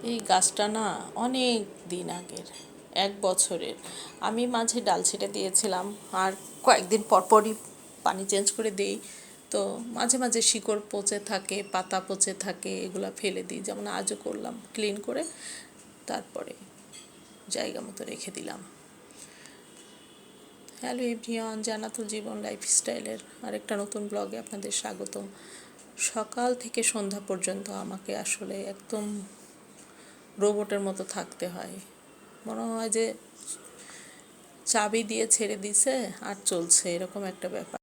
এই গাছটা না অনেক দিন আগের, 1 বছরের। আমি মাঝে ডাল ছেটে দিয়েছিলাম, আর কয়েকদিন পরপরই পানি চেঞ্জ করে দিই। তো মাঝে মাঝে শিকড় পচে থাকে, পাতা পচে থাকে, এগুলা ফেলে দিই, যেমন আজও করলাম, ক্লিন করে তারপরে জায়গা মতো রেখে দিলাম। হ্যালো এভরিওয়ান, জান্নাতুল জীবন লাইফস্টাইলের আরেকটা নতুন ব্লগে আপনাদের স্বাগতম। সকাল থেকে সন্ধ্যা পর্যন্ত আমাকে আসলে একদম রোবটের মতো থাকতে হয়। মনে হয় যে চাবি দিয়ে ছেড়ে দিছে আর চলছে, এরকম একটা ব্যাপার।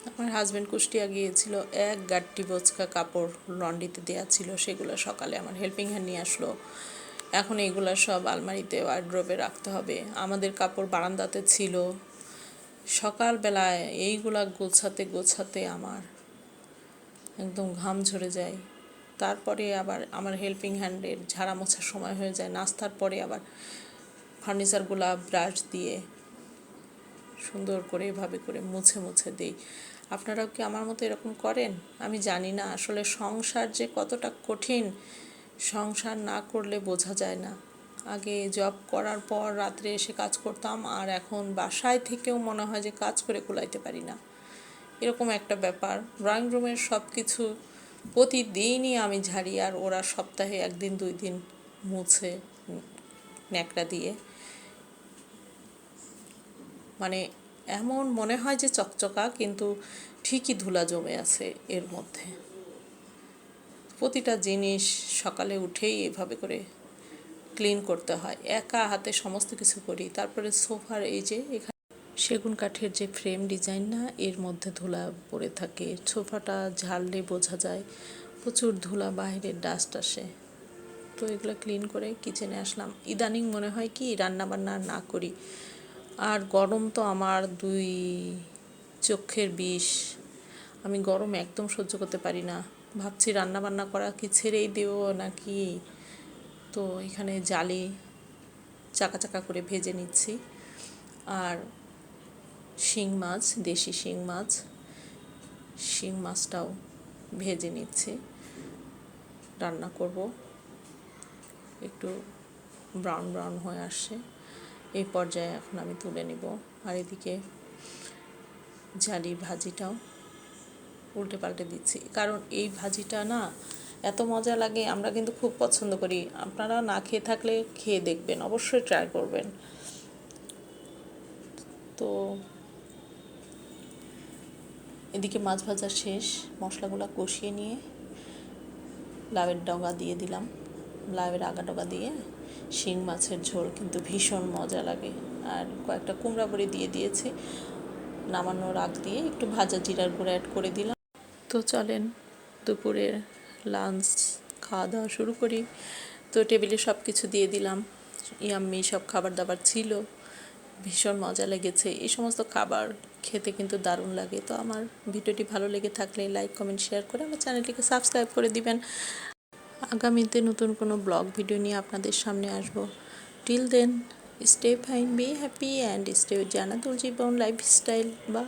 আমার হাজব্যান্ড কুষ্টিয়া গিয়েছিল, এক গাট্টি বোচকা কাপড় লন্ড্রিতে দেওয়া ছিল, সেগুলো সকালে আমার হেল্পিং হ্যান্ড নিয়ে আসলো। এখন এগুলো সব আলমারিতে ওয়ার্ড্রোবে রাখতে হবে। আমাদের কাপড় বারান্দাতে ছিল, সকালবেলায় এইগুলা গোছাতে গোছাতে আমার একদম ঘাম ঝরে যায়। তারপরে আবার আমার হেল্পিং হ্যান্ডের ঝাড়া মোছার সময় হয়ে যায়, নাস্তার পরে আবার ফার্নিচারগুলা ব্রাশ দিয়ে সুন্দর করে এভাবে করে মুছে মুছে দিই। আপনারাও কি আমার মতো এরকম করেন? আমি জানি না আসলে সংসার যে কতটা কঠিন, সংসার না করলে বোঝা যায় না। আগে জব করার পর রাত্রে এসে কাজ করতাম, আর এখন বাসায় থেকেও মনে হয় যে কাজ করে কুলাইতে পারি না, এরকম একটা ব্যাপার। ড্রয়িং রুমের সব কিছু প্রতিদিনই আমি ঝাড়ি, আর ওরা সপ্তাহে 1 দিন 2 দিন মুছে ন্যাকড়া দিয়ে। মানে এমন মনে হয় যে চকচকা, কিন্তু ঠিকই ধুলা জমে আছে এর মধ্যে। প্রতিটা জিনিস সকালে উঠেই এভাবে করে ক্লিন করতে হয়, একা হাতে সমস্ত কিছু করি। তারপরে সোফার এই যে এখানে সেগুন কাঠের যে ফ্রেম ডিজাইন না, এর মধ্যে ধুলা পড়ে থাকে। সোফাটা ঝাড়লে বোঝা যায় প্রচুর ধুলা, বাইরের ডাস্ট আসে। তো এগুলো ক্লিন করে কিচেনে আসলাম। ইদানিং মনে হয় কি রান্না বান্না না করি। আর গরম তো আমার 2 চোখের বিষ। আমি গরম একদম সহ্য করতে পারি না। ভাবছি রান্না বান্না করা কি ছেড়েই দেবো নাকি। তো এখানে জালি চাকা চাকা করে ভেজে নিচ্ছি। আর শিং মাছ, দেশি শিং মাছটাও ভেজে নিচ্ছি, রান্না করব। একটু ব্রাউন ব্রাউন হয়ে আসছে, এই পর্যায়ে এখন আমি তুলে নিব। আর এদিকে জালি ভাজিটাও উল্টে পাল্টে দিচ্ছি, কারণ এই ভাজিটা না এত মজা লাগে, আমরা কিন্তু খুব পছন্দ করি। আপনারা না খেয়ে থাকলে খেয়ে দেখবেন, অবশ্যই ট্রাই করবেন। তো এদিকে মাছ ভাজা শেষ, মশলাগুলো কষিয়ে নিয়ে লাউয়ের ডগা দিয়ে দিলাম। লাউয়ের আগা ডগা দিয়ে শিং মাছের ঝোল কিন্তু ভীষণ মজা লাগে। আর কয়েকটা কুমড়া বড়ি দিয়ে দিয়েছি। নামানোর আগ দিয়ে একটু ভাজা জিরার গুঁড়ো অ্যাড করে দিলাম। তো চলেন দুপুরের লাঞ্চ খাওয়া দাওয়া শুরু করি। তো টেবিলে সব কিছু দিয়ে দিলাম, ইয়াম্মি সব খাবার দাবার ছিল, ভীষণ মজা লেগেছে। এই সমস্ত খাবার খেতে কিন্তু দারুণ লাগে। তো আমার ভিডিওটি ভালো লেগে থাকলে লাইক কমেন্ট শেয়ার করে আমার চ্যানেলটিকে সাবস্ক্রাইব করে দিবেন। আগামীতে নতুন কোনো ব্লগ ভিডিও নিয়ে আপনাদের সামনে আসবো। Till then, stay fine, be happy and stay Jannatul Jibon lifestyle. বা